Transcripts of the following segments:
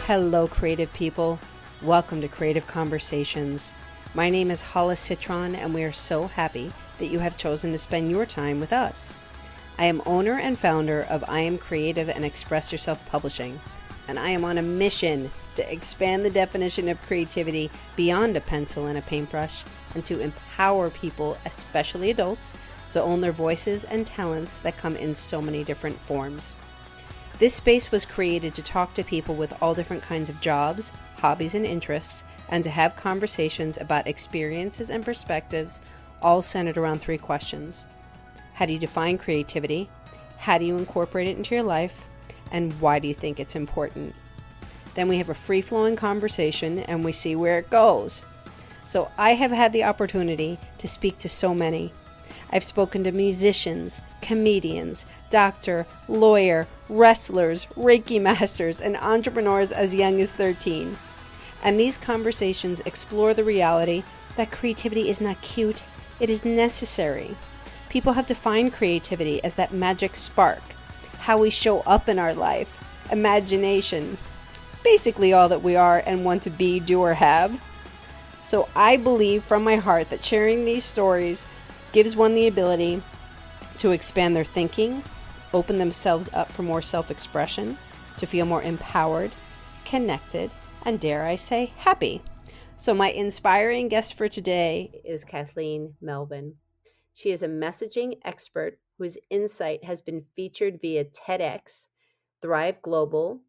Hello, creative people. Welcome to Creative Conversations. My name is Hollis Citron, and we are so happy that you have chosen to spend your time with us. I am owner and founder of I Am Creative and Express Yourself Publishing, and I am on a mission to expand the definition of creativity beyond a pencil and a paintbrush and to empower people, especially adults, to own their voices and talents that come in so many different forms. This space was created to talk to people with all different kinds of jobs, hobbies, and interests, and to have conversations about experiences and perspectives, all centered around three questions. How do you define creativity? How do you incorporate it into your life? And why do you think it's important? Then we have a free-flowing conversation and we see where it goes. So I have had the opportunity to speak to so many. I've spoken to musicians, comedians, doctor, lawyer, wrestlers, Reiki masters, and entrepreneurs as young as 13. And these conversations explore the reality that creativity is not cute, it is necessary. People have defined creativity as that magic spark, how we show up in our life, imagination, basically all that we are and want to be, do, or have. So I believe from my heart that sharing these stories gives one the ability to expand their thinking, open themselves up for more self-expression, to feel more empowered, connected, and dare I say, happy. So my inspiring guest for today is Cathlyn Melvin. She is a messaging expert whose insight has been featured via TEDx, Thrive Global,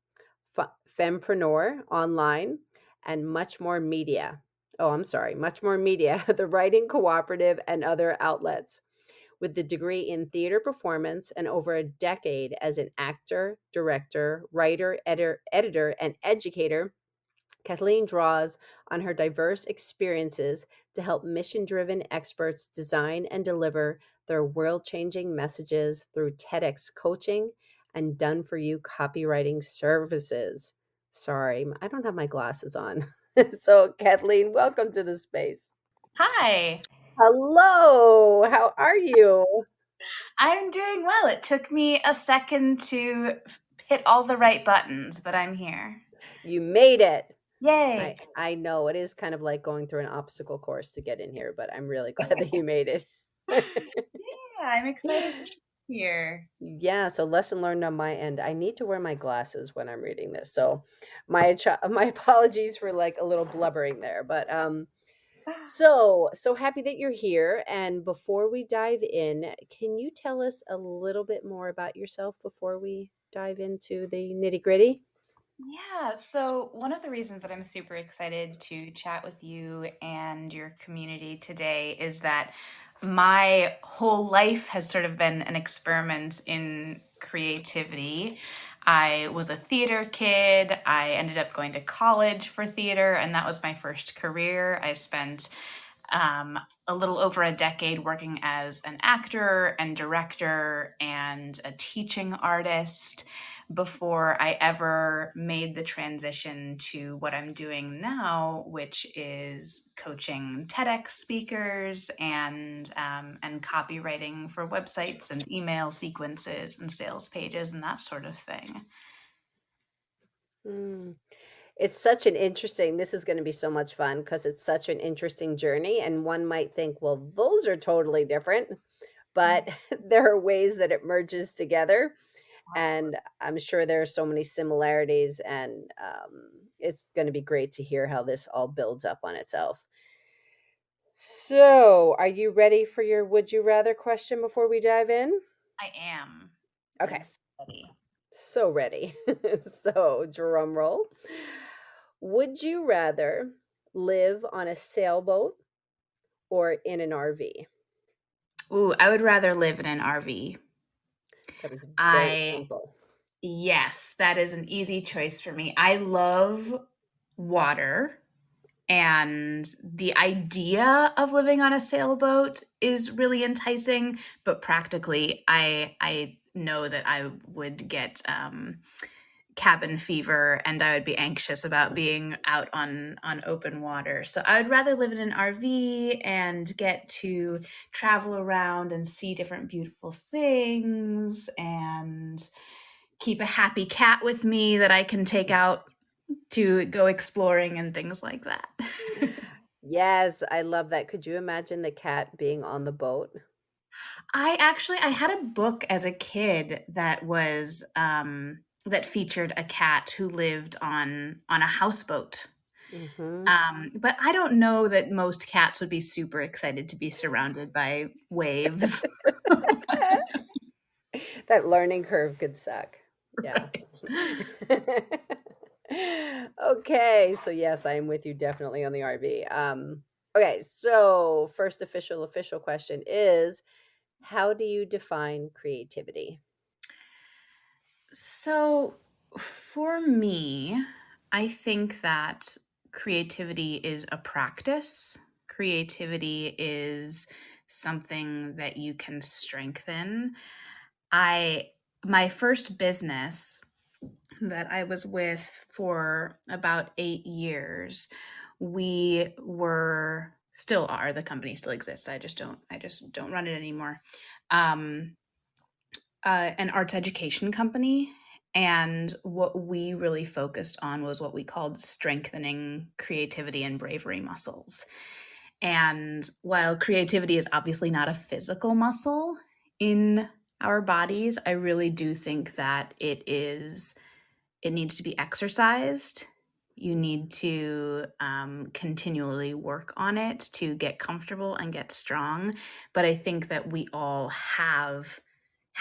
Fempreneur Online, and much more media, the Writing Cooperative and other outlets. With the degree in theater performance and over a decade as an actor, director, writer, editor, and educator, Cathlyn draws on her diverse experiences to help mission-driven experts design and deliver their world-changing messages through TEDx coaching and done-for-you copywriting services. Sorry, I don't have my glasses on. So, Cathlyn, welcome to the space. Hi. Hello, how are you? I'm doing well. It took me a second to hit all the right buttons, but I'm here. You made it. Yay. I know it is kind of like going through an obstacle course to get in here, but I'm really glad that you made it. Yeah, I'm excited to be here. Yeah, so lesson learned on my end. I need to wear my glasses when I'm reading this. So my apologies for like a little blubbering there, but so happy that you're here. And before we dive in, can you tell us a little bit more about yourself before we dive into the nitty-gritty? Yeah, so one of the reasons that I'm super excited to chat with you and your community today is that my whole life has sort of been an experiment in creativity. I was a theater kid. I ended up going to college for theater, and that was my first career. I spent a little over a decade working as an actor and director and a teaching artist before I ever made the transition to what I'm doing now, which is coaching TEDx speakers and copywriting for websites and email sequences and sales pages and that sort of thing. It's such an interesting, this is going to be so much fun because it's such an interesting journey. And one might think, well, those are totally different, but there are ways that it merges together. And I'm sure there are so many similarities, and it's going to be great to hear how this all builds up on itself. So, are you ready for your would you rather question before we dive in? I am. Okay, I'm so ready. so ready. So, drum roll. Would you rather live on a sailboat or in an RV? Ooh, I would rather live in an RV. That was very simple. Yes, that is an easy choice for me. I love water, and the idea of living on a sailboat is really enticing, but practically, I know that I would get cabin fever and I would be anxious about being out on open water. So I would rather live in an RV and get to travel around and see different beautiful things and keep a happy cat with me that I can take out to go exploring and things like that. Yes, I love that. Could you imagine the cat being on the boat? I had a book as a kid that was, that featured a cat who lived on a houseboat. Mhm. But I don't know that most cats would be super excited to be surrounded by waves. That learning curve could suck. Yeah. Right. Okay, so yes, I am with you definitely on the RV. Okay, so first official question is, how do you define creativity? So for me, I think that creativity is a practice. Creativity is something that you can strengthen. I My first business that I was with for about 8 years, we were still are, the company still exists. I just don't run it anymore. Um an arts education company. And what we really focused on was what we called strengthening creativity and bravery muscles. And while creativity is obviously not a physical muscle in our bodies, I really do think that it needs to be exercised. You need to continually work on it to get comfortable and get strong. But I think that we all have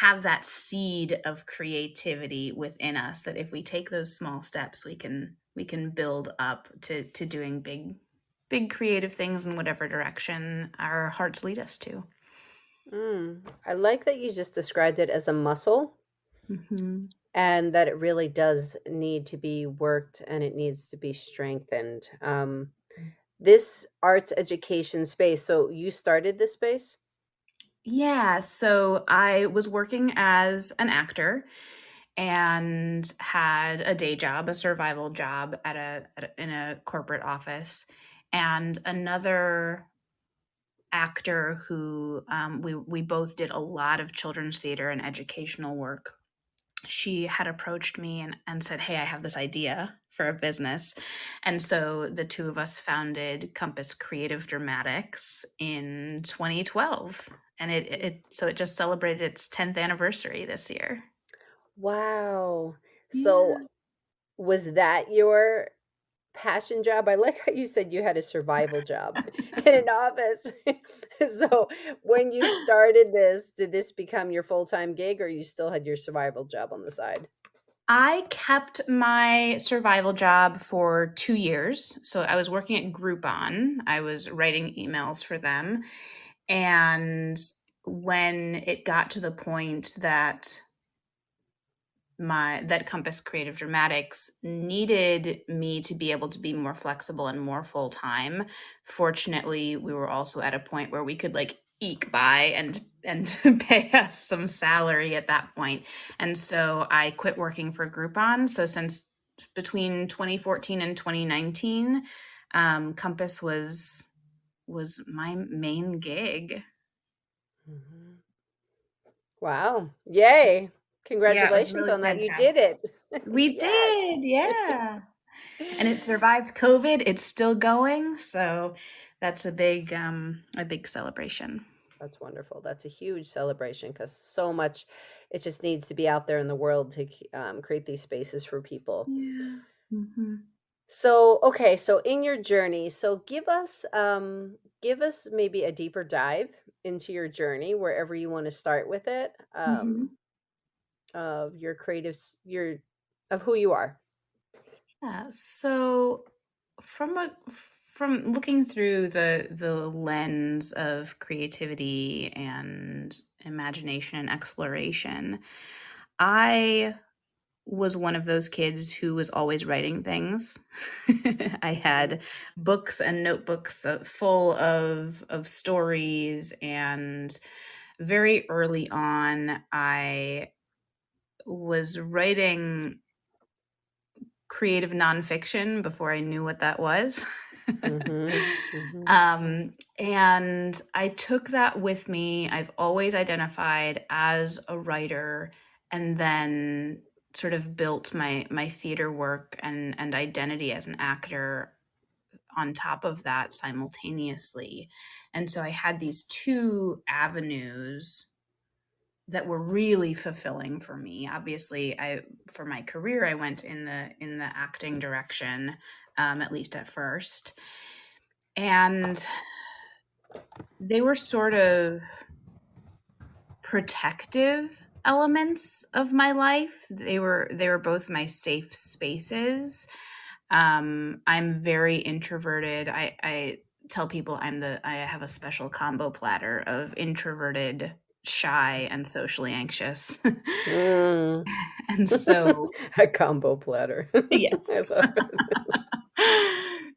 that seed of creativity within us, that if we take those small steps, we can build up to doing big creative things in whatever direction our hearts lead us to. I like that you just described it as a muscle Mhm. and that it really does need to be worked and it needs to be strengthened. This arts education space, so you started this space? Yeah, so I was working as an actor and had a day job, a survival job in a corporate office, and another actor who we both did a lot of children's theater and educational work. She had approached me and said, "Hey, I have this idea for a business." And so the two of us founded Compass Creative Dramatics in 2012. And it just celebrated its 10th anniversary this year. Wow. So Yeah. was that your passion job? I like how you said you had a survival job in an office. So when you started this, did this become your full-time gig or you still had your survival job on the side? I kept my survival job for 2 years. So I was working at Groupon. I was writing emails for them. And when it got to the point that Compass Creative Dramatics needed me to be able to be more flexible and more full time. Fortunately, we were also at a point where we could like eke by and pay us some salary at that point. And so I quit working for Groupon. So since between 2014 and 2019, Compass was my main gig. Mhm. Wow. Yay. Yeah, it was Congratulations really on that. You did fantastic. it. We Yes. did, yeah. And it survived COVID, it's still going, so that's a big celebration. That's wonderful. That's a huge celebration because so much it just needs to be out there in the world to create these spaces for people. Yeah. Mhm. So, okay, so in your journey, so give us maybe a deeper dive into your journey wherever you want to start with it. Mhm. Of your your of who you are. Yeah, so from looking through the lens of creativity and imagination and exploration, I was one of those kids who was always writing things. I Mhm. had books and notebooks full of stories, and very early on, I was writing creative nonfiction before I knew what that was. Mhm. Mhm. And I took that with me. I've always identified as a writer, and then sort of built my theater work and identity as an actor on top of that simultaneously. And so I had these two avenues that were really fulfilling for me. Obviously, for my career, I went in the acting direction, at least at first. And they were sort of protective elements of my life. They were both my safe spaces. I'm very introverted. I tell people I have a special combo platter of introverted, shy, and socially anxious. Mm. And so, A combo platter. I yes. love it.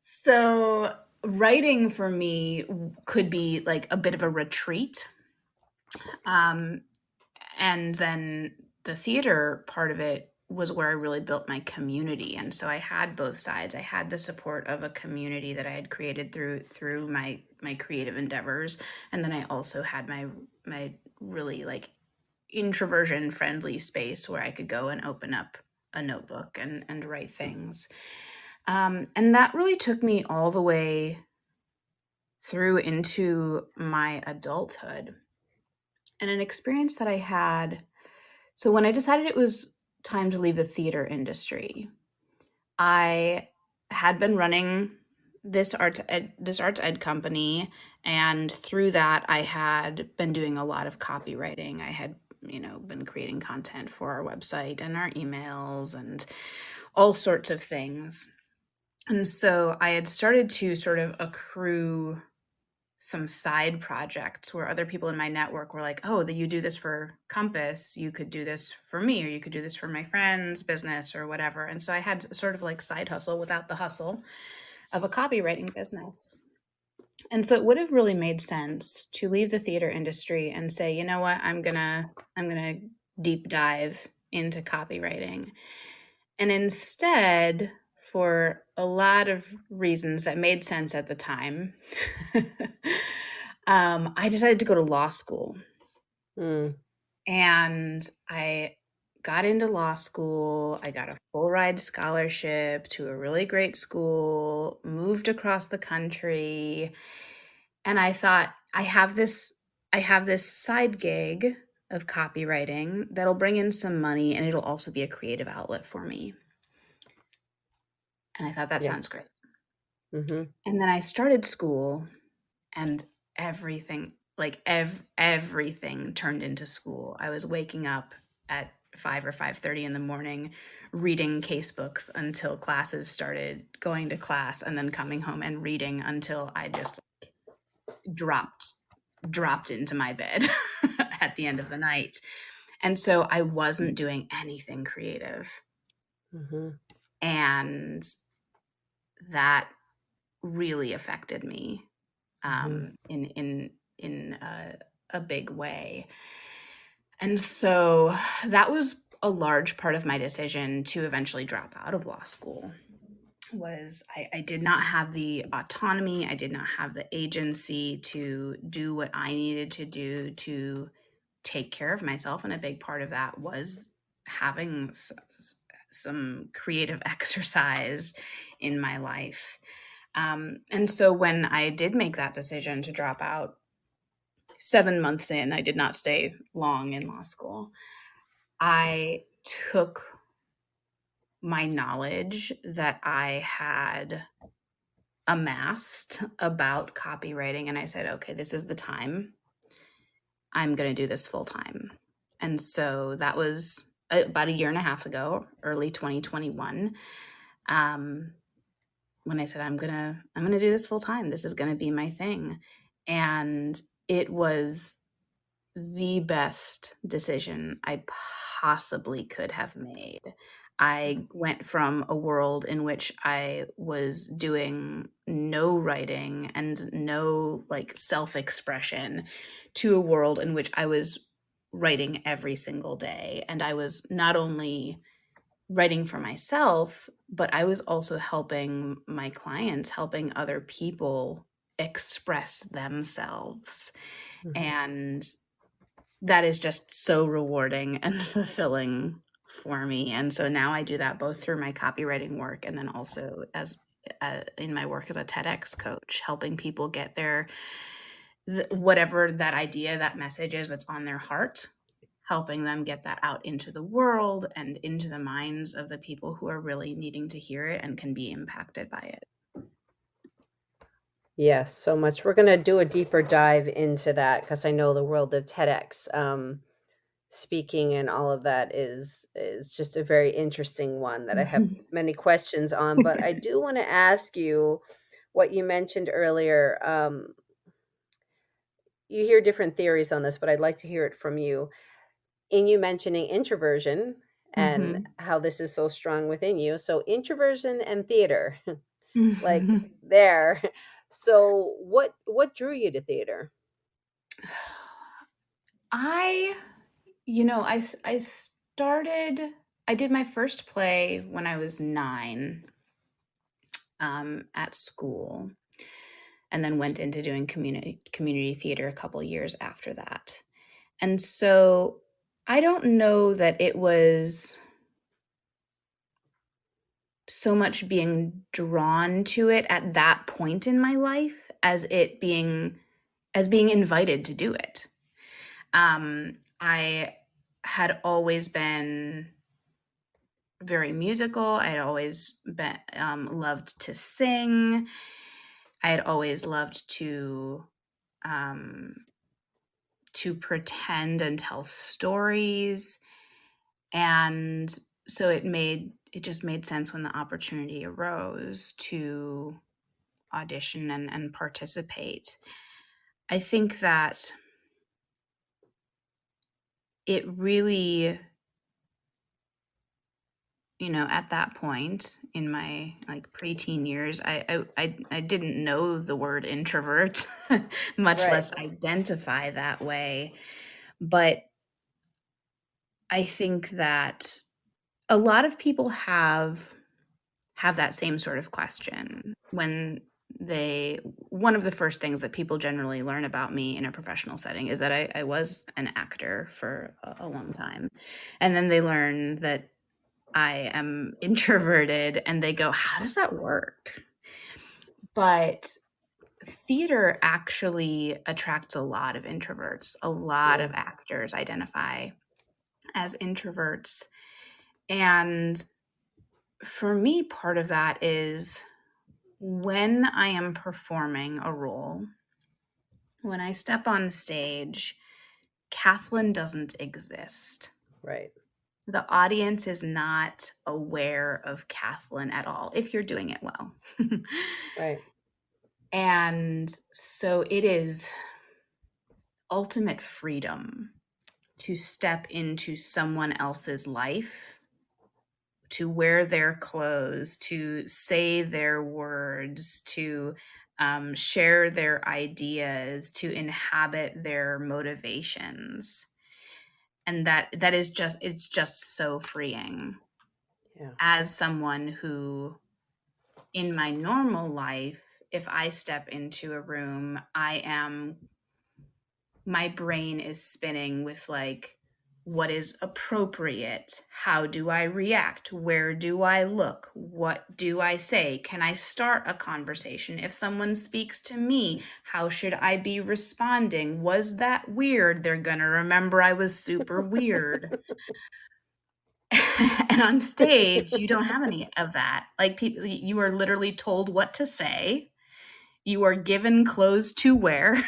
So writing for me could be like a bit of a retreat. Um, and then the theater part of it was where I really built my community. And so I had both sides. I had the support of a community that I had created through my creative endeavors. And then I also had my really like introversion friendly space where I could go and open up a notebook and write things. And that really took me all the way through into my adulthood. And an experience that I had. So when I decided it was time to leave the theater industry, I had been running this arts ed company, and through that I had been doing a lot of copywriting. I had, been creating content for our website and our emails and all sorts of things. And so I had started to sort of accrue some side projects where other people in my network were like, oh, that you do this for Compass, you could do this for me, or you could do this for my friend's business or whatever. And so I had sort of like side hustle without the hustle of a copywriting business. And so it would have really made sense to leave the theater industry and say, you know what, I'm gonna deep dive into copywriting. And instead, for a lot of reasons that made sense at the time, I decided to go to law school. Mm. And I got into law school. I got a full ride scholarship to a really great school, moved across the country. And I thought, I have this side gig of copywriting that'll bring in some money and it'll also be a creative outlet for me. And I thought that Yeah. sounds great. Mm-hmm. And then I started school and everything, like everything turned into school. I was waking up at 5 or 5:30 in the morning reading case books until classes started, going to class, and then coming home and reading until I just dropped into my bed at the end of the night. And so I wasn't doing anything creative. Mm-hmm. And that really affected me in a big way. And so that was a large part of my decision to eventually drop out of law school. Was I did not have the autonomy, I did not have the agency to do what I needed to do to take care of myself. And a big part of that was having some creative exercise in my life. And so when I did make that decision to drop out 7 months in, I did not stay long in law school. I took my knowledge that I had amassed about copywriting and I said, okay, this is the time. I'm going to do this full time. And so that was about a year and a half ago, early 2021. When I said I'm gonna do this full time. This is gonna be my thing. And it was the best decision I possibly could have made. I went from a world in which I was doing no writing and no like self-expression to a world in which I was writing every single day. And I was not only writing for myself, but I was also helping my clients, helping other people express themselves. Mm-hmm. And that is just so rewarding and fulfilling for me. And so now I do that both through my copywriting work and then also as in my work as a TEDx coach, helping people get whatever that idea, that message is that's on their heart, helping them get that out into the world and into the minds of the people who are really needing to hear it and can be impacted by it. Yes, so much. We're going to do a deeper dive into that because I know the world of TEDx speaking and all of that is just a very interesting one that I have many questions on. But I do want to ask you what you mentioned earlier. You hear different theories on this, but I'd like to hear it from you. In you mentioning introversion and how this is so strong within you. So introversion and theater, like there. So what drew you to theater? I I did my first play when I was 9 at school, and then went into doing community theater a couple years after that. And so I don't know that it was so much being drawn to it at that point in my life as being invited to do it. I had always been very musical. I had always been loved to sing. I had always loved to pretend and tell stories, and so it just made sense when the opportunity arose to audition and participate. I think that it really, at that point in my like preteen years, I didn't know the word introvert, much Right. less identify that way. But I think that a lot of people have that same sort of question when one of the first things that people generally learn about me in a professional setting is that I was an actor for a long time. And then they learn that I am introverted and they go, how does that work? But theater actually attracts a lot of introverts. A lot Yeah. of actors identify as introverts. And for me, part of that is when I am performing a role, when I step on stage, Cathlyn doesn't exist. Right. The audience is not aware of Cathlyn at all, if you're doing it well. Right. And so it is ultimate freedom to step into someone else's life, to wear their clothes, to say their words, to share their ideas, to inhabit their motivations. And that is it's just so freeing Yeah. as someone who, in my normal life, if I step into a room, my brain is spinning with like, what is appropriate? How do I react? Where do I look? What do I say? Can I start a conversation? If someone speaks to me, how should I be responding? Was that weird? They're gonna remember I was super weird. And on stage, you don't have any of that. Like, people, you are literally told what to say. You are given clothes to wear.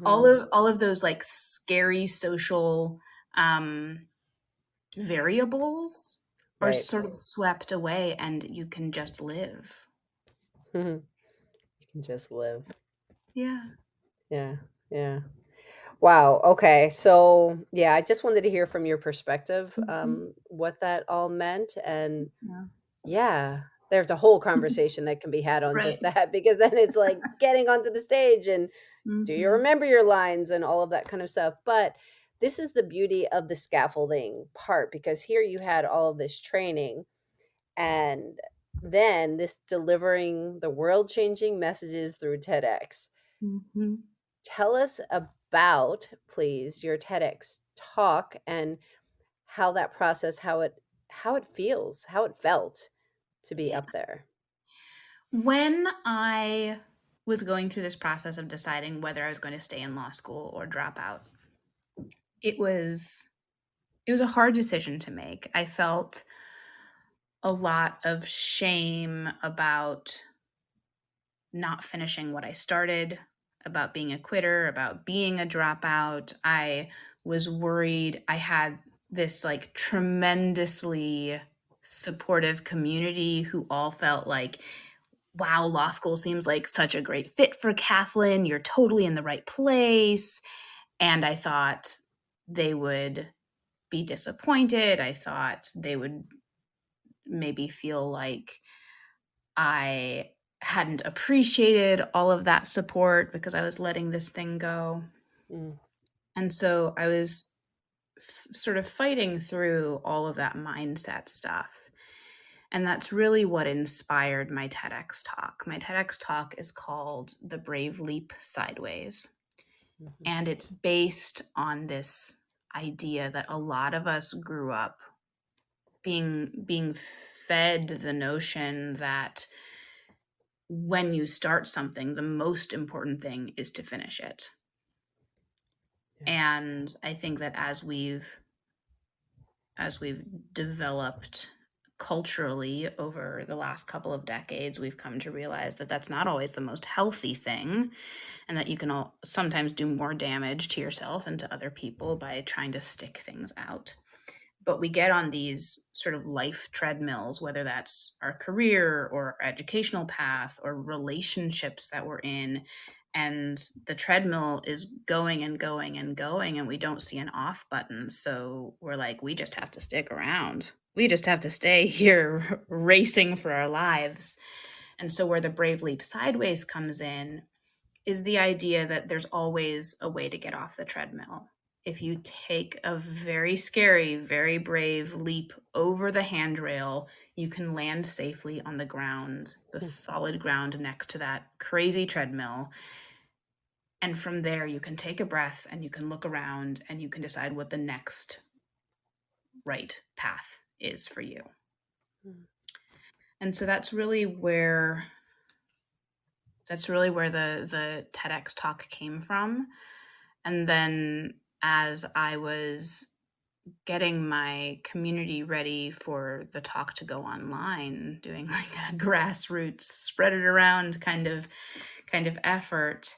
All of those like scary social variables are Right. sort of swept away, and you can just live. You can just live. Yeah. Yeah. Yeah. Wow. Okay. So, yeah, I just wanted to hear from your perspective what that all meant. And Yeah. yeah, there's a whole conversation that can be had on Right. just that because then it's like getting onto the stage and do you Mm-hmm. remember your lines and all of that kind of stuff. But this is the beauty of the scaffolding part because here you had all of this training and then this delivering the world changing messages through TEDx. Mm-hmm. Tell us about, please, your TEDx talk and how that process, how it feels, how it felt to be Yeah. up there. When I was going through this process of deciding whether I was going to stay in law school or drop out, it was it was a hard decision to make. I felt a lot of shame about not finishing what I started, about being a quitter, about being a dropout. I was worried. I had this like tremendously supportive community who all felt like, wow, law school seems like such a great fit for Cathlyn. You're totally in the right place. And I thought they would be disappointed. I thought they would maybe feel like I hadn't appreciated all of that support because I was letting this thing go. Mm, And so I was sort of fighting through all of that mindset stuff. And that's really what inspired my TEDx talk. My TEDx talk is called The Brave Leap Sideways. mhm, And it's based on this idea that a lot of us grew up being fed the notion that when you start something, the most important thing is to finish it. yeah. And I think that as we've developed culturally over the last couple of decades, we've come to realize that that's not always the most healthy thing, and that you can sometimes do more damage to yourself and to other people by trying to stick things out. But we get on these sort of life treadmills, whether that's our career or our educational path or relationships that we're in, and the treadmill is going and going and going, and we don't see an off button. So we're like, we just have to stick around. We just have to stay here racing for our lives. And so, where the Brave Leap Sideways comes in is the idea that there's always a way to get off the treadmill. If you take a very scary, very brave leap over the handrail, you can land safely on the ground, the Mm, solid ground next to that crazy treadmill. And from there, you can take a breath and you can look around and you can decide what the next right path is for you. mm, And so that's really where the TEDx talk came from. And then as I was getting my community ready for the talk to go online, doing like a grassroots spread it around kind of effort,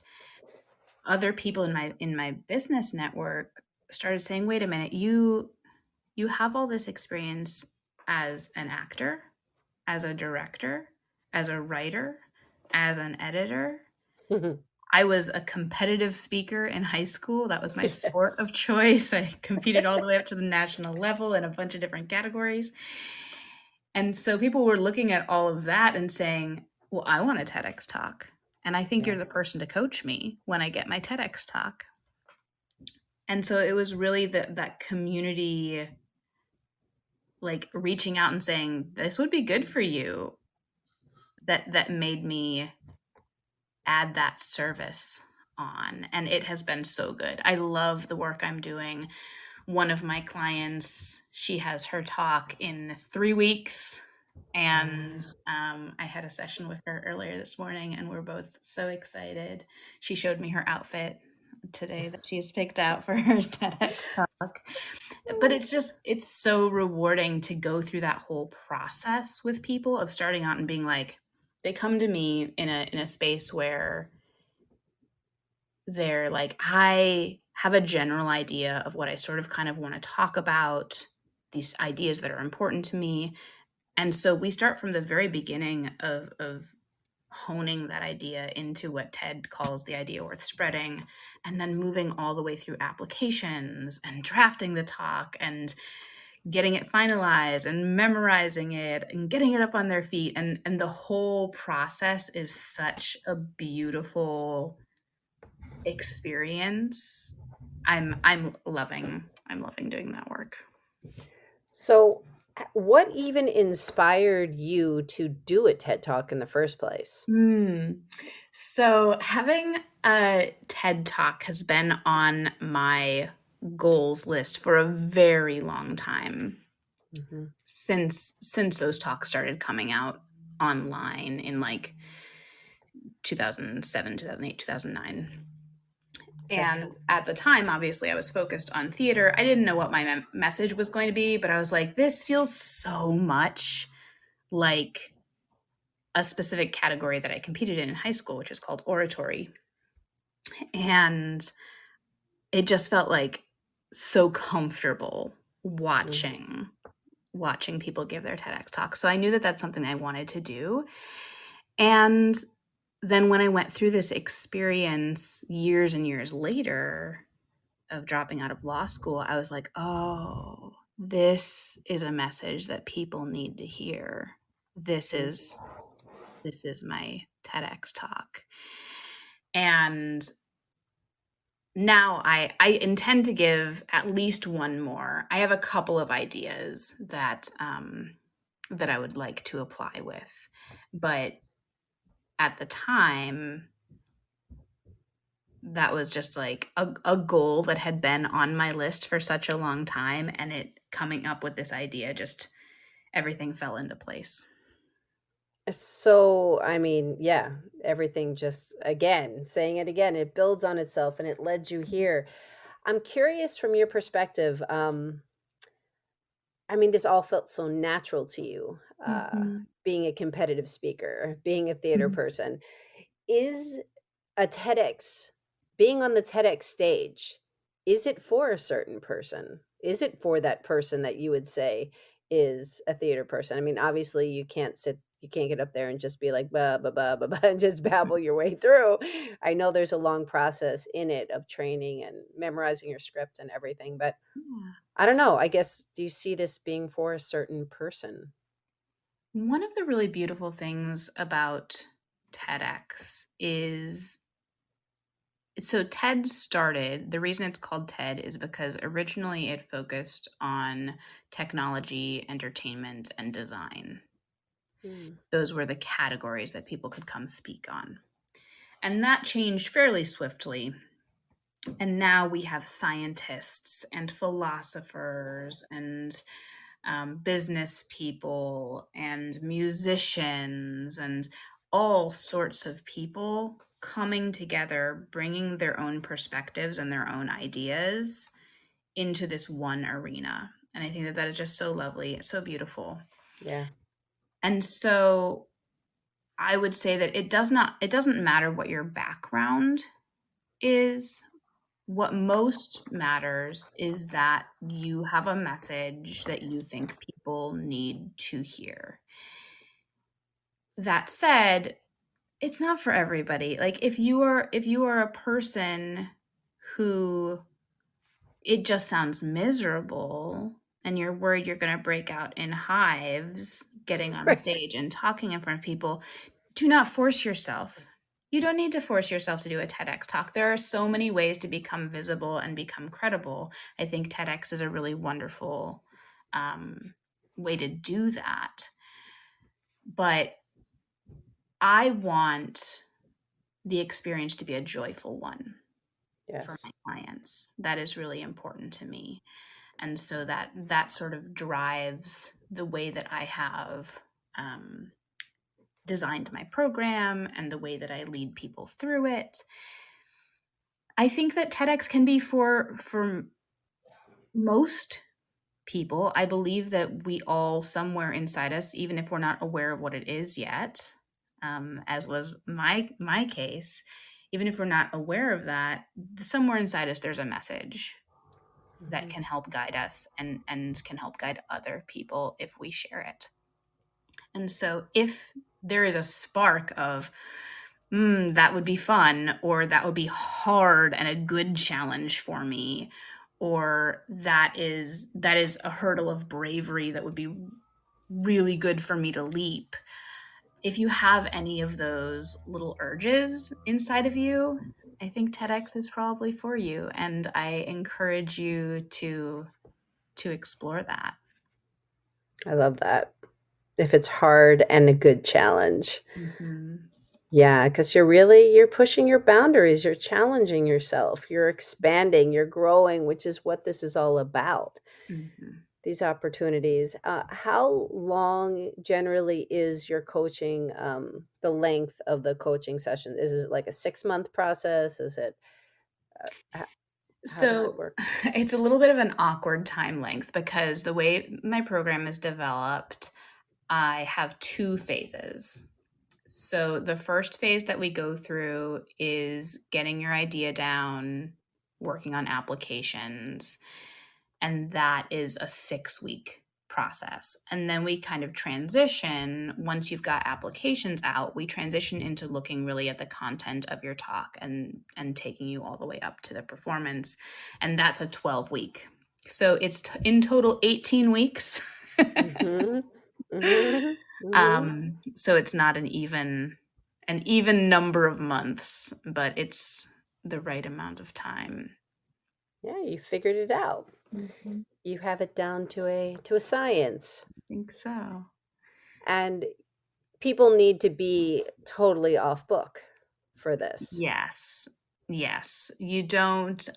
other people in my business network started saying, "Wait a minute, you have all this experience as an actor, as a director, as a writer, as an editor. mhm. I was a competitive speaker in high school. That was my sport Yes. of choice. I competed all the way up to the national level in a bunch of different categories. And so people were looking at all of that and saying, well, I want a TEDx talk. And I think Yeah. you're the person to coach me when I get my TEDx talk. And so it was really that community, like reaching out and saying, this would be good for you, that made me add that service on. And it has been so good. I love the work I'm doing. One of my clients, she has her talk in 3 weeks. And Wow. I had a session with her earlier this morning, and we're both so excited. She showed me her outfit today that she's picked out for her TEDx talk. But it's so rewarding to go through that whole process with people of starting out and being like, they come to me in a space where they're like, I have a general idea of what I sort of kind of want to talk about, these ideas that are important to me. And so we start from the very beginning of honing that idea into what Ted calls the idea worth spreading, and then moving all the way through applications and drafting the talk and getting it finalized and memorizing it and getting it up on their feet. And the whole process is such a beautiful experience. I'm loving doing that work. So, what even inspired you to do a TED Talk in the first place? So having a TED Talk has been on my goals list for a very long time Mm-hmm. since those talks started coming out online in like 2007, 2008, 2009. Okay. And at the time, obviously, I was focused on theater. I didn't know what my message was going to be, but I was like, this feels so much like a specific category that I competed in high school, which is called oratory. And it just felt like so comfortable Mm-hmm. watching people give their TEDx talks. So I knew that that's something I wanted to do. And then when I went through this experience years and years later of dropping out of law school, I was like, oh, this is a message that people need to hear. This is my TEDx talk. And now I intend to give at least one more. I have a couple of ideas that that I would like to apply with, but at the time, that was just like a goal that had been on my list for such a long time, and it coming up with this idea, just everything fell into place. So, I mean, yeah, everything just, again, saying it again, it builds on itself and it led you here. I'm curious from your perspective. I mean, this all felt so natural to you, Mhm. being a competitive speaker, being a theater Mhm. person. Is a TEDx, being on the TEDx stage, is it for a certain person? Is it for that person that you would say is a theater person? I mean, obviously you can't get up there and just be like, "Ba, ba, ba, ba, ba," and just babble your way through. I know there's a long process in it of training and memorizing your script and everything, but Yeah. I don't know. I guess, do you see this being for a certain person? One of the really beautiful things about TEDx is, so TED started, the reason it's called TED is because originally it focused on technology, entertainment, and design. Mm, Those were the categories that people could come speak on. And that changed fairly swiftly. And now we have scientists and philosophers and business people and musicians and all sorts of people coming together, bringing their own perspectives and their own ideas into this one arena. And I think that that is just so lovely, so beautiful. yeah. And so I would say that it doesn't matter what your background is. What most matters is that you have a message that you think people need to hear. That said, it's not for everybody. Like if you are a person who it just sounds miserable and you're worried you're going to break out in hives getting on stage and talking in front of people, do not force yourself. You don't need to force yourself to do a TEDx talk. There are so many ways to become visible and become credible. I think TEDx is a really wonderful way to do that. But I want the experience to be a joyful one for Yes. my clients. That is really important to me. And so that sort of drives the way that I have um, designed my program and the way that I lead people through it. I think that TEDx can be for most people. I believe that we all somewhere inside us, even if we're not aware of what it is yet, as was my case, even if we're not aware of that, somewhere inside us there's a message that Mhm. can help guide us and can help guide other people if we share it. And so if there is a spark of that would be fun, or that would be hard and a good challenge for me, or that is a hurdle of bravery that would be really good for me to leap. If you have any of those little urges inside of you, I think TEDx is probably for you, and I encourage you to explore that. I love that. If it's hard and a good challenge. Mhm. Yeah, because you're pushing your boundaries, you're challenging yourself, you're expanding, you're growing, which is what this is all about, Mhm. these opportunities. How long generally is your coaching, the length of the coaching session? Is it like a 6-month process? Is it, ho how does it So work? it's a little bit of an awkward time length because the way my program is developed, I have 2 phases. So the first phase that we go through is getting your idea down, working on applications, and that is a 6-week process. And then we kind of transition once you've got applications out, we transition into looking really at the content of your talk and taking you all the way up to the performance, and that's a 12-week. So it's in total 18 weeks. Mhm. Mhm. Mhm. So it's not an even number of months, but it's the right amount of time. Yeah, you figured it out. Mhm. You have it down to a science, I think so. and people need to be totally off book for this. Yes. Yes. You don't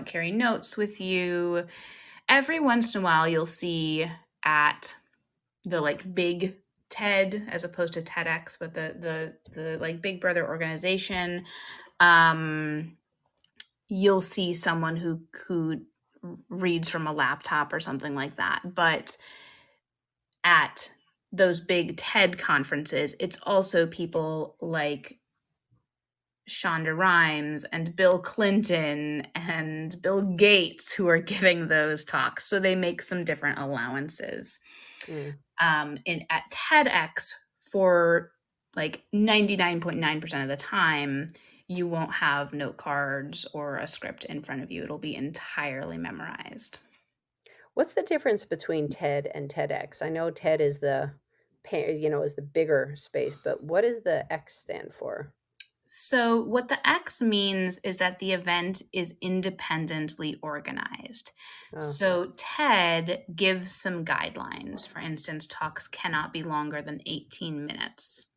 carry notes with you. Every once in a while you'll see at the, like, big TED as opposed to TEDx, but the, like, Big Brother organization, um, you'll see someone who reads from a laptop or something like that, but at those big TED conferences, it's also people like Shonda Rhimes and Bill Clinton and Bill Gates who are giving those talks, so they make some different allowances. Mm. In at TEDx, for like 99.9% of the time, you won't have note cards or a script in front of you. It'll be entirely memorized. What's the difference between TED and TEDx? I know TED is is the bigger space, but what does the X stand for? So, what the X means is that the event is independently organized. Oh, So, TED gives some guidelines. For instance, talks cannot be longer than 18 minutes.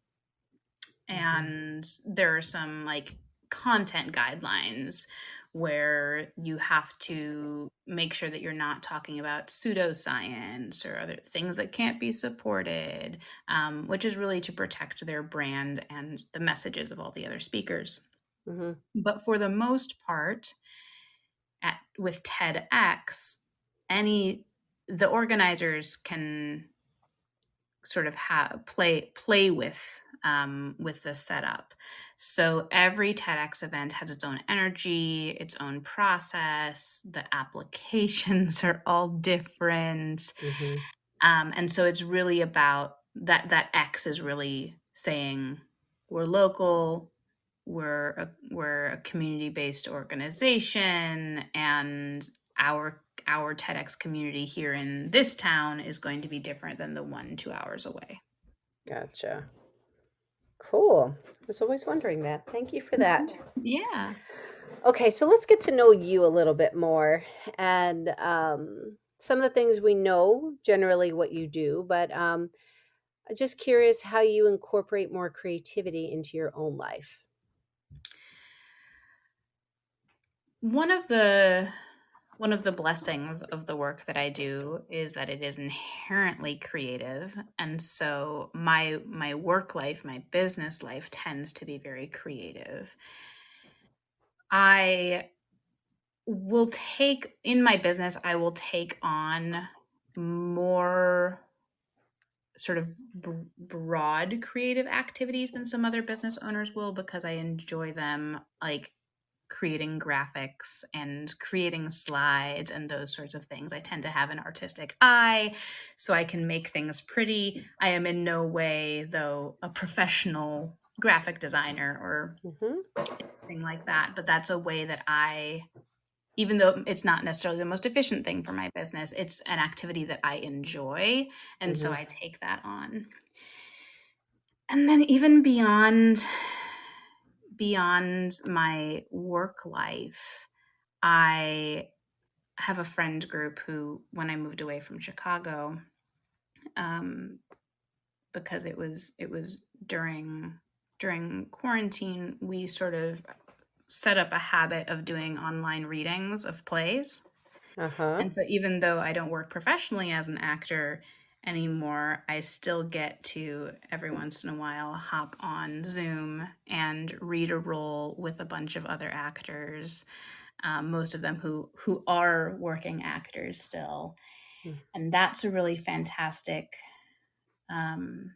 mhm, And there are some, like, content guidelines where you have to make sure that you're not talking about pseudoscience or other things that can't be supported, which is really to protect their brand and the messages of all the other speakers. mhm, But for the most part, with TEDx, any the organizers can sort of play with the setup. So every TEDx event has its own energy, its own process. The applications are all different, mhm. and so it's really about that. That X is really saying we're local, we're a community based organization, and our TEDx community here in this town is going to be different than the one 2 hours away. Gotcha. Cool. I was always wondering that. Thank you for that. Yeah. Okay, so let's get to know you a little bit more, and some of the things we know generally what you do, but just curious how you incorporate more creativity into your own life. One of the one of the blessings of the work that I do is that it is inherently creative, and so my work life, my business life tends to be very creative. I will take in my business, I will take on more sort of broad creative activities than some other business owners will because I enjoy them, like creating graphics and creating slides and those sorts of things. I tend to have an artistic eye, so I can make things pretty. I am in no way, though, a professional graphic designer or Hmm. thing like that, but that's a way that even though it's not necessarily the most efficient thing for my business, it's an activity that I enjoy, and so Hmm. I take that on. And then even beyond my work life, I have a friend group who, when I moved away from Chicago, um, because it was during during quarantine, we sort of set up a habit of doing online readings of plays. Uh-huh. And so even though I don't work professionally as an actor anymore, I still get to every once in a while hop on Zoom and read a role with a bunch of other actors, most of them who are working actors still. Mm. And that's a really fantastic, um,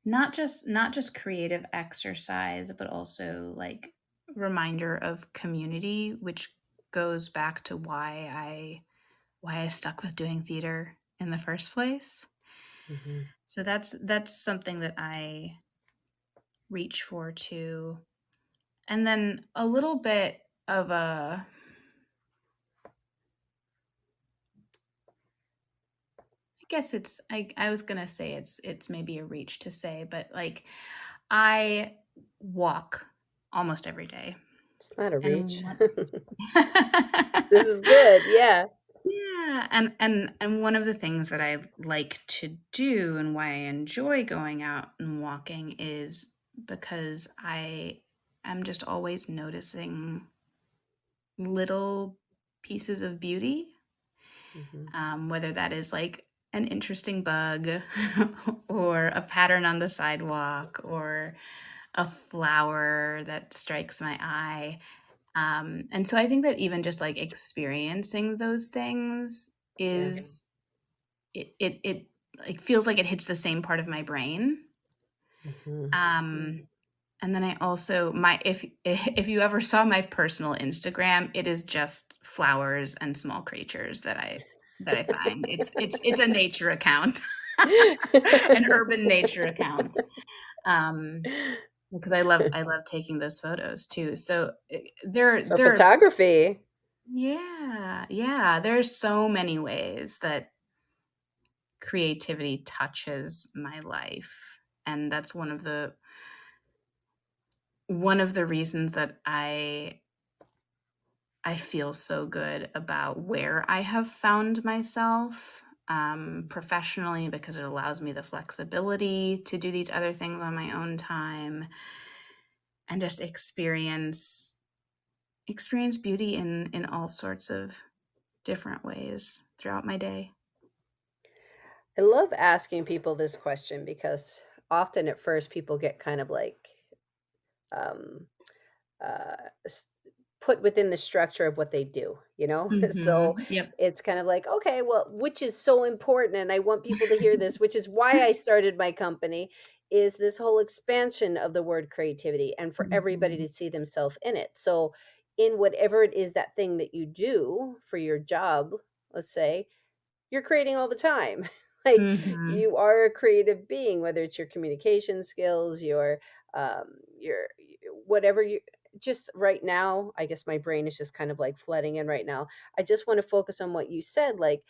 not just creative exercise, but also like reminder of community, which goes back to why I stuck with doing theater in the first place. Mhm. So that's something that I reach for too. And then a little bit of a I guess I was gonna say it's maybe a reach to say, but like I walk almost every day. It's not a And reach. what This is good. Yeah. Yeah, and one of the things that I like to do and why I enjoy going out and walking is because I am just always noticing little pieces of beauty, Mhm. whether that is like an interesting bug or a pattern on the sidewalk or a flower that strikes my eye. And so I think that even just like experiencing those things Yeah. is it like feels like it hits the same part of my brain. Mhm. Um, and then I also my if you ever saw my personal Instagram, it is just flowers and small creatures that I find. It's a nature account, an urban nature account. Um, because I love taking those photos too. So So there's photography. yeah, there's so many ways that creativity touches my life, and that's one of the reasons that I feel so good about where I have found myself, professionally, because it allows me the flexibility to do these other things on my own time and just experience beauty in all sorts of different ways throughout my day. I love asking people this question because often at first people get kind of like um, uh, s- put within the structure of what they do, you know? So Yep. it's kind of like, okay, well, which is so important. And I want people to hear this, which is why I started my company, is this whole expansion of the word creativity and for everybody to Mhm. see themselves in it. So, in whatever it is that thing that you do for your job, let's say, you're creating all the time. Like Mhm. you are a creative being, whether it's your communication skills, your whatever you just right now, I guess my brain is just kind of like flooding in right now. I just want to focus on what you said, like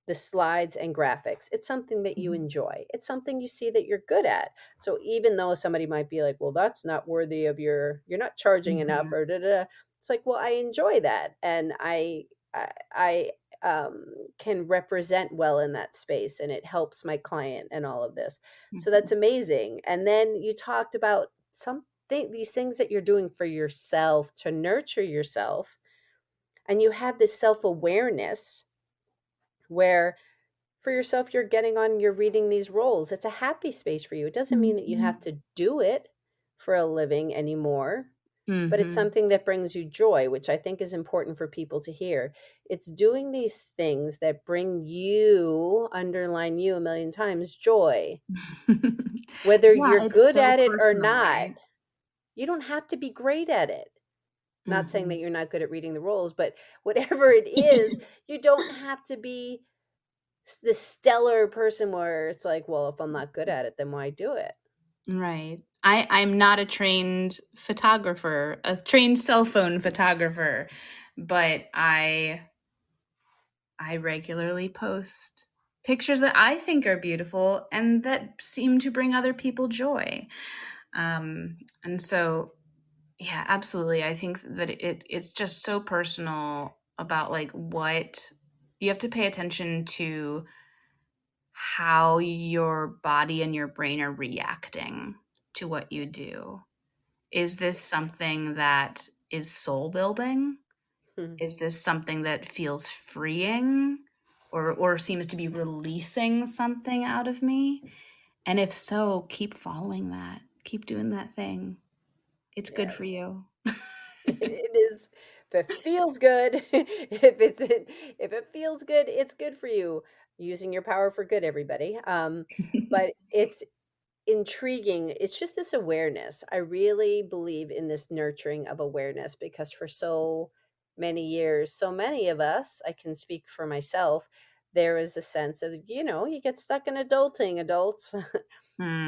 the slides and graphics. It's something that you Mhm. enjoy. It's something you see that you're good at. So even though somebody might be like, well, that's not worthy of you're not charging enough Mhm. or da, da, da. It's like, well, I enjoy that. And I can represent well in that space and it helps my client and all of this. So that's Mhm. amazing. And then you talked about these things that you're doing for yourself to nurture yourself. And you have this self awareness where for yourself you're getting on, you're reading these roles. It's a happy space for you. It doesn't mean that you have Mhm. to do it for a living anymore, but it's Mhm. something that brings you joy, which I think is important for people to hear. It's doing these things that bring you, underline you a million times, joy. Whether Yeah, you're it's good so at it or personal, not, right? you don't have to be great at it. Not saying that Mhm. you're not good at reading the roles, but whatever it is, you don't have to be this stellar person where it's like, well, if I'm not good at it, then why do it? Right. I'm not a trained photographer, a trained cell phone photographer, but I regularly post pictures that I think are beautiful and that seem to bring other people joy. And so yeah, absolutely. I think that it's just so personal about like what you have to pay attention to how your body and your brain are reacting. to what you do? Is this something that is soul building? Mhm. Is this something that feels freeing or seems to be releasing something out of me? And if so, keep following that. Keep doing that thing. It's good for Yes. you. It is. If it feels good, if it feels good, it's good for you. Using your power for good, everybody. But it's intriguing. It's just this awareness. I really believe in this nurturing of awareness because for so many years, so many of us, I can speak for myself, there is a sense of, you get stuck in adulting, adults.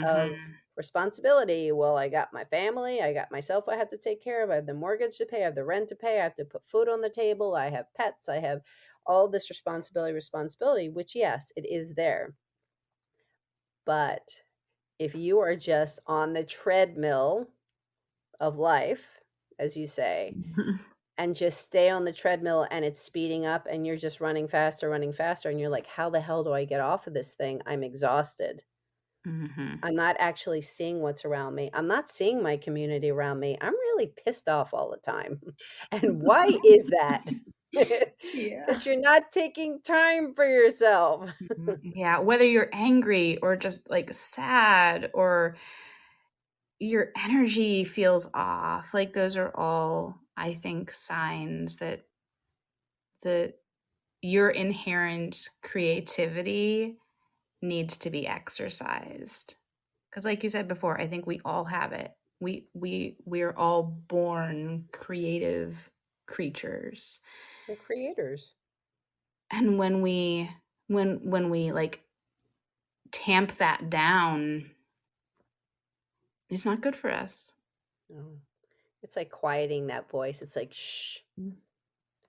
Of Mhm. responsibility. Well, I got my family, I got myself I have to take care of, I have the mortgage to pay, I have the rent to pay, I have to put food on the table, I have pets, I have all this responsibility, which yes, it is there. But if you are just on the treadmill of life, as you say, and just stay on the treadmill and it's speeding up and you're just running faster, and you're like, how the hell do I get off of this thing? I'm exhausted. Mhm. I'm not actually seeing what's around me. I'm not seeing my community around me. I'm really pissed off all the time. And why is that? Yeah. Because you're not taking time for yourself. Yeah, whether you're angry or just, like, sad or your energy feels off, like, those are all, I think, signs that your inherent creativity needs to be exercised. Because, like you said before, I think we all have it. We're all born creative creatures. We're creators. And when we, like, tamp that down, it's not good for us. No. It's like quieting that voice. It's like, shh,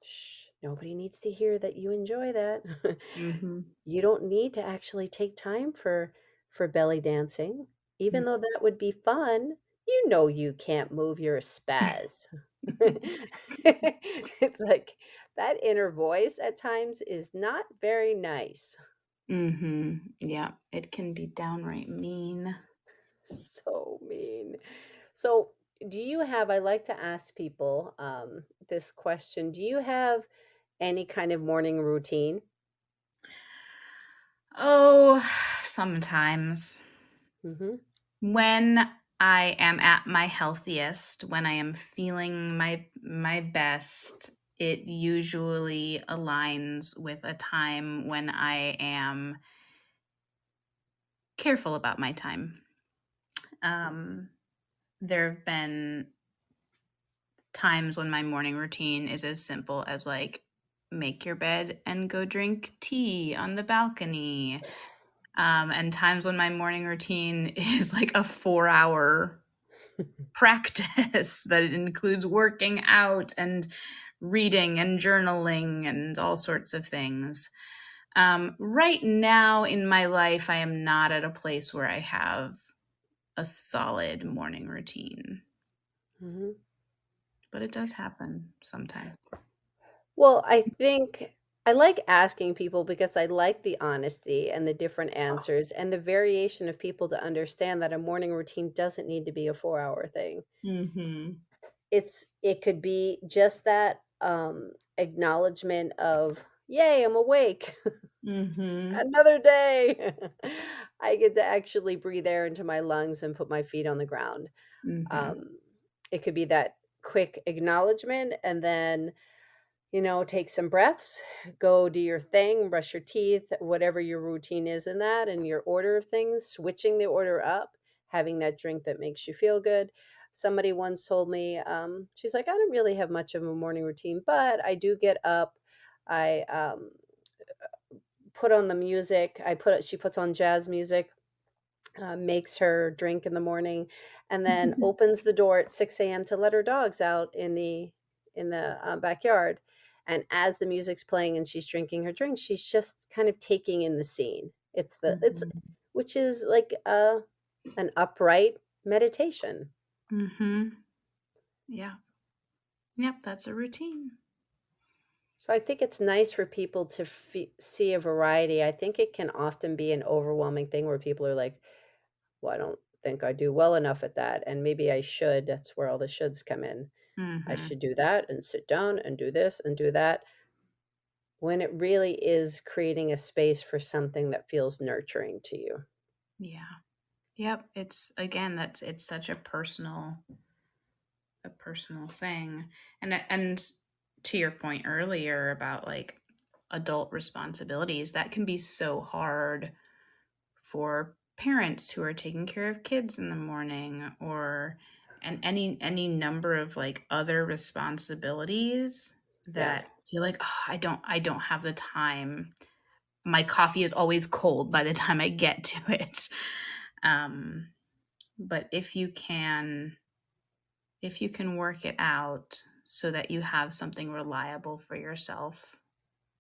shh. Nobody needs to hear that you enjoy that. Mhm. You don't need to actually take time for belly dancing, even Mm. though that would be fun. You know you can't move, you're a spaz. It's like that inner voice at times is not very nice. Mhm. Yeah, it can be downright mean. So mean. So, do you have I like to ask people this question. Do you have any kind of morning routine? Oh, sometimes. Mhm. When I am at my healthiest, when I am feeling my best, it usually aligns with a time when I am careful about my time. Um, there have been times when my morning routine is as simple as, like, make your bed and go drink tea on the balcony. And times when my morning routine is like a 4-hour practice that it includes working out and reading and journaling and all sorts of things. Right now in my life, I am not at a place where I have a solid morning routine, Mhm. but it does happen sometimes. Well, I think I like asking people because I like the honesty and the different answers and the variation of people to understand that a morning routine doesn't need to be a 4-hour thing. Mhm. It could be just that acknowledgement of, "Yay, I'm awake. Mhm. Another day." I get to actually breathe air into my lungs and put my feet on the ground. Mhm. Um, it could be that quick acknowledgement and then take some breaths, go do your thing, brush your teeth, whatever your routine is in that and your order of things, switching the order up, having that drink that makes you feel good. Somebody once told me, she's like, I don't really have much of a morning routine, but I do get up. I put on the music. She puts on jazz music, makes her drink in the morning, and then opens the door at 6 a.m. to let her dogs out in the backyard. And as the music's playing and she's drinking her drink, she's just kind of taking in the scene. It's Mhm. which is like an upright meditation. Mhm. Yeah. Yep, that's a routine. So I think it's nice for people to see a variety. I think it can often be an overwhelming thing where people are like, "Well, I don't think I do well enough at that, and maybe I should. That's where all the shoulds come in. I Mhm. should do that and sit down and do this and do that, when it really is creating a space for something that feels nurturing to you. Yeah. Yep, it's again, it's such a personal thing. And to your point earlier about like adult responsibilities, that can be so hard for parents who are taking care of kids in the morning or and any number of like other responsibilities Yeah. that feel like, oh, I don't have the time. My coffee is always cold by the time I get to it. Um, but if you can work it out so that you have something reliable for yourself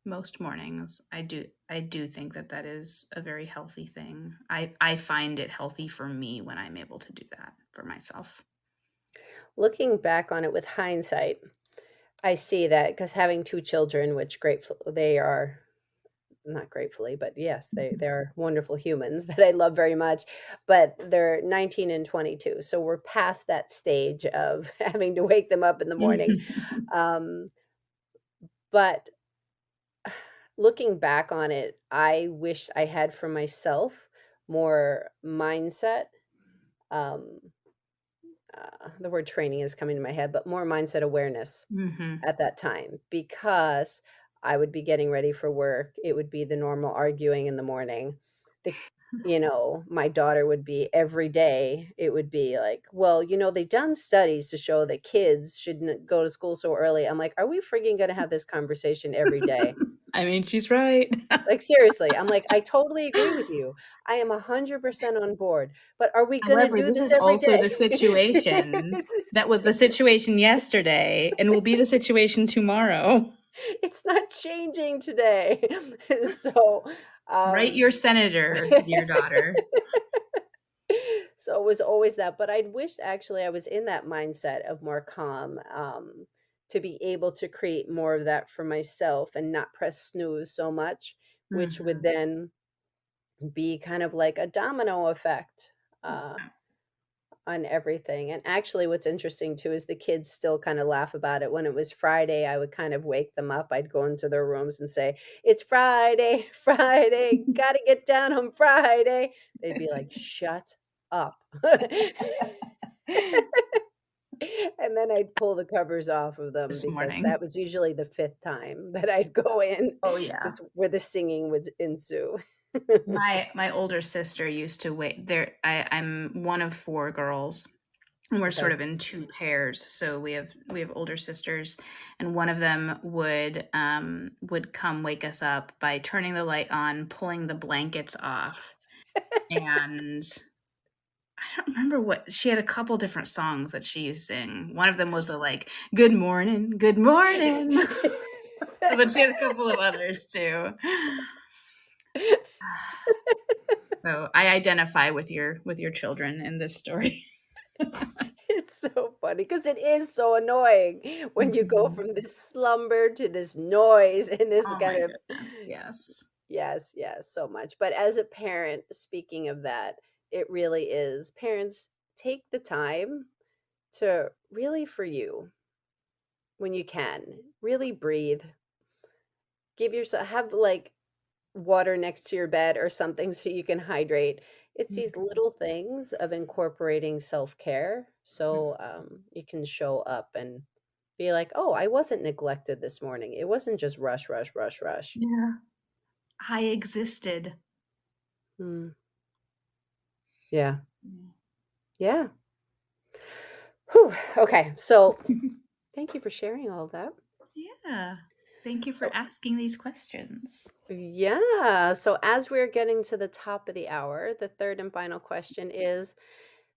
most mornings, I do think that that is a very healthy thing. I find it healthy for me when I'm able to do that for myself. Looking back on it with hindsight, I see that because having 2 children, which grateful they are, not gratefully, but yes, they are wonderful humans that I love very much, but they're 19 and 22, so we're past that stage of having to wake them up in the morning, um, but looking back on it, I wish I had for myself more mindset, um, the word training is coming to my head, but more mindset awareness Mhm. at that time, because I would be getting ready for work. It would be the normal arguing in the morning. The my daughter would be every day, it would be like, "Well, they've done studies to show that kids shouldn't go to school so early." I'm like, "Are we freaking gonna have this conversation every day?" I mean, she's right. Like, seriously, I'm like, "I totally agree with you. I am 100% on board, but are we gonna However, do this this is every also day?" the situation This is that was the situation yesterday and will be the situation tomorrow. it's not changing today. So, Write um your senator, dear daughter. so it was always that, but I'd wished actually I was in that mindset of more calm, to be able to create more of that for myself and not press snooze so much, which would Mhm. then be kind of like a domino effect, uh, on everything. And actually, what's interesting too is the kids still kind of laugh about it. When it was Friday, I would kind of wake them up. I'd go into their rooms and say, "It's Friday, Friday, gotta get down on Friday." They'd be like, "Shut up." And then I'd pull the covers off of them This because that morning. was usually the fifth time that I'd go in, Oh, yeah. was where the singing would ensue. My older sister used to wait there. I'm one of 4 girls, and we're sort Okay. of in 2 pairs, so we have older sisters, and one of them would come wake us up by turning the light on, pulling the blankets off, and I don't remember what she had a couple different songs that she used to sing. One of them was the, like, good morning," but she had a couple of others too. So, I identify with your children in this story. It's so funny because it is so annoying when you go Mhm. from this slumber to this noise and this Oh kind my of goodness, yes. yes, yes, so much. But as a parent, speaking of that, it really is. Parents, take the time to really for you when you can. Really breathe. Give yourself have like water next to your bed or something so you can hydrate. It's these Mhm. little things of incorporating self-care so you can show up and be like, oh, I wasn't neglected this morning. It wasn't just rush, rush, rush, rush. Yeah. I existed. Mm, yeah. Mm. Yeah. Whew. Okay. So thank you for sharing all of that. Yeah. Thank you for So, asking these questions. yeah. So, as we're getting to the top of the hour, the third and final question is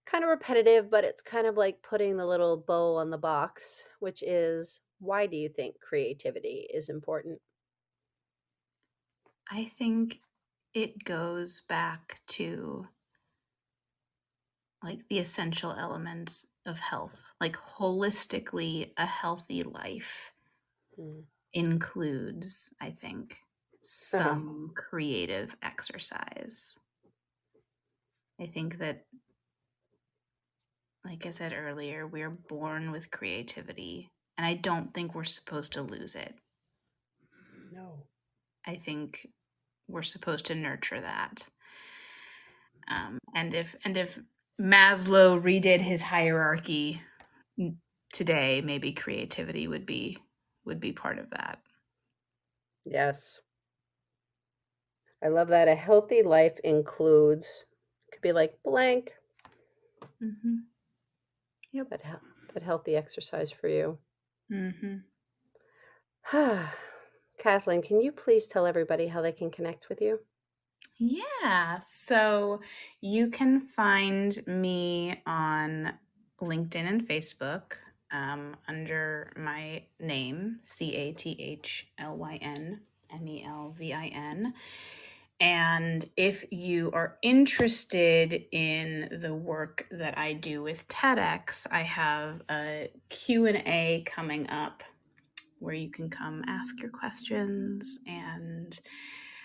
kind of repetitive, but it's kind of like putting the little bow on the box, which is, why do you think creativity is important? I think it goes back to, like, the essential elements of health. Like, holistically, a healthy life Mm. includes, I think, Uh-huh. some creative exercise. I think that like I said earlier, we're born with creativity, and I don't think we're supposed to lose it. No. I think we're supposed to nurture that. And if Maslow redid his hierarchy today, maybe creativity would be part of that. Yes. I love that. A healthy life includes, could be like blank, Mm-hmm. Yep. that healthy exercise for you. Mm-hmm. Cathlyn, can you please tell everybody how they can connect with you? Yeah, so you can find me on LinkedIn and Facebook under my name, Cathlyn Melvin. And if you are interested in the work that I do with TEDx, I have a Q&A coming up where you can come ask your questions, and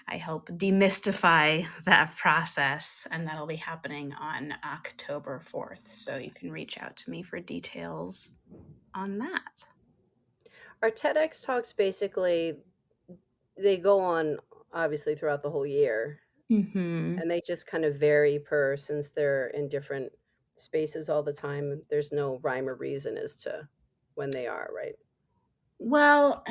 I help demystify that process, and that'll be happening on October 4th. So you can reach out to me for details on that. Our TEDx talks basically, they go on obviously throughout the whole year, Mm-hmm. and they just kind of vary since they're in different spaces all the time. There's no rhyme or reason as to when they are, right? Well,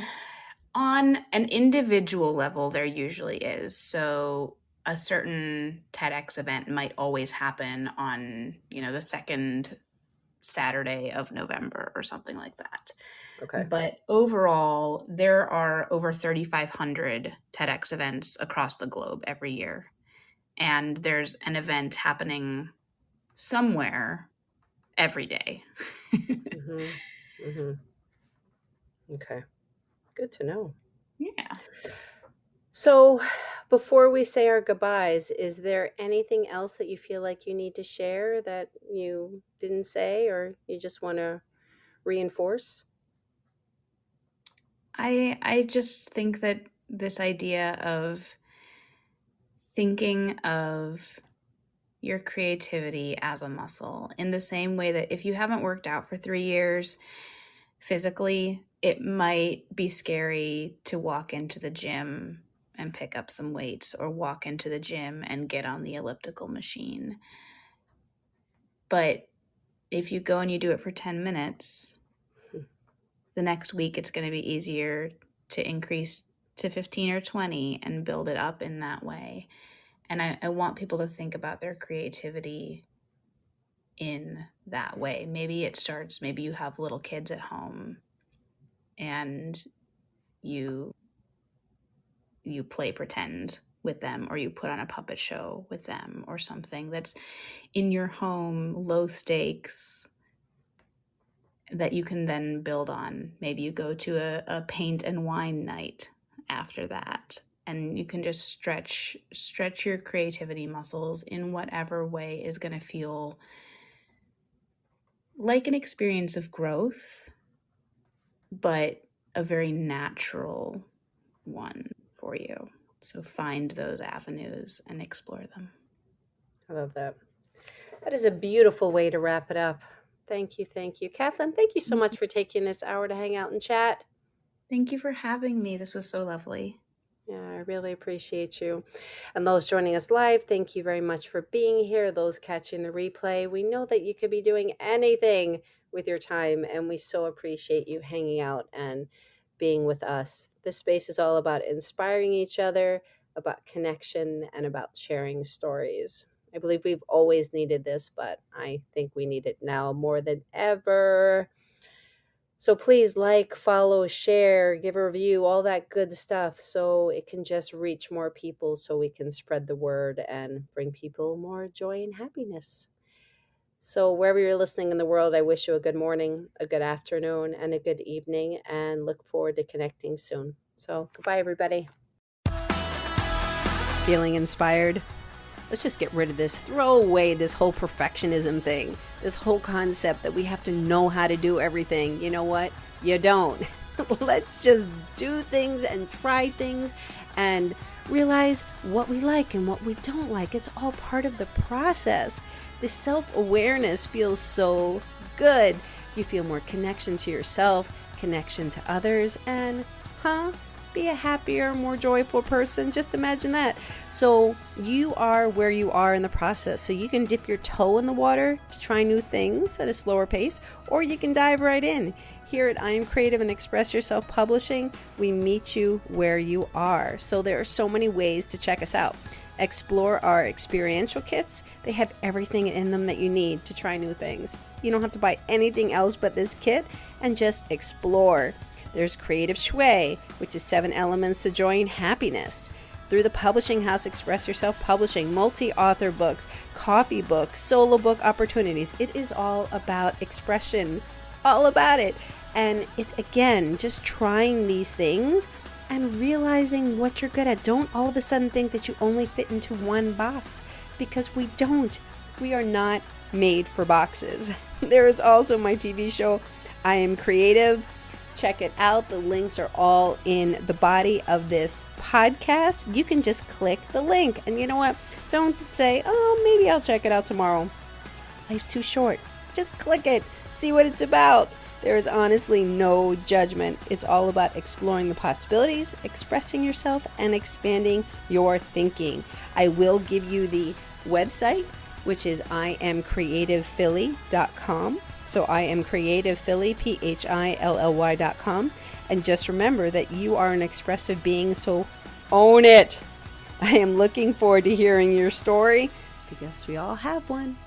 on an individual level, there usually is. So a certain TEDx event might always happen on, the second Saturday of November or something like that. Okay. But overall, there are over 3,500 TEDx events across the globe every year. And there's an event happening somewhere every day. Mm-hmm. Mm-hmm. Okay. Good to know. Yeah. So, before we say our goodbyes, is there anything else that you feel like you need to share that you didn't say or you just want to reinforce? I just think that this idea of thinking of your creativity as a muscle, in the same way that if you haven't worked out for 3 years physically, it might be scary to walk into the gym and pick up some weights, or walk into the gym and get on the elliptical machine. But if you go and you do it for 10 minutes, the next week it's going to be easier to increase to 15 or 20 and build it up in that way. And I want people to think about their creativity in that way. Maybe you have little kids at home and you play pretend with them, or you put on a puppet show with them, or something that's in your home, low stakes, that you can then build on. Maybe you go to a paint and wine night after that, and you can just stretch your creativity muscles in whatever way is going to feel like an experience of growth, but a very natural one for you. So find those avenues and explore them. I love that. That is a beautiful way to wrap it up. Thank you. Thank you. Cathlyn, thank you so much for taking this hour to hang out and chat. Thank you for having me. This was so lovely. Yeah, I really appreciate you. And those joining us live, thank you very much for being here. Those catching the replay, we know that you could be doing anything with your time, and we so appreciate you hanging out and being with us. This space is all about inspiring each other, about connection, and about sharing stories. I believe we've always needed this, but I think we need it now more than ever. So please like, follow, share, give a review, all that good stuff, so it can just reach more people, so we can spread the word and bring people more joy and happiness. So wherever you're listening in the world, I wish you a good morning, a good afternoon, and a good evening, and look forward to connecting soon. So goodbye, everybody. Feeling inspired? Let's just get rid of this, throw away this whole perfectionism thing, this whole concept that we have to know how to do everything. You know what? You don't. Let's just do things and try things and realize what we like and what we don't like. It's all part of the process. This self-awareness feels so good. You feel more connection to yourself, connection to others, and be a happier, more joyful person. Just imagine that. So you are where you are in the process. So you can dip your toe in the water to try new things at a slower pace, or you can dive right in. Here at I Am Creative and Express Yourself Publishing, we meet you where you are. So there are so many ways to check us out. Explore our experiential kits. They have everything in them that you need to try new things. You don't have to buy anything else but this kit, and just explore. There's Creative Shui, which is 7 elements to joy and happiness. Through the publishing house, Express Yourself Publishing, multi-author books, coffee books, solo book opportunities. It is all about expression, all about it. And it's, again, just trying these things and realizing what you're good at. Don't all of a sudden think that you only fit into one box, because we don't. We are not made for boxes. There is also my TV show, I Am Creative. Check it out. The links are all in the body of this podcast. You can just click the link. And you know what? Don't say, oh, maybe I'll check it out tomorrow. Life's too short. Just click it. See what it's about. There is honestly no judgment. It's all about exploring the possibilities, expressing yourself, and expanding your thinking. I will give you the website, which is iamcreativephilly.com. So I Am Creative Philly, PHILLY.com. And just remember that you are an expressive being, so own it. I am looking forward to hearing your story, because we all have one.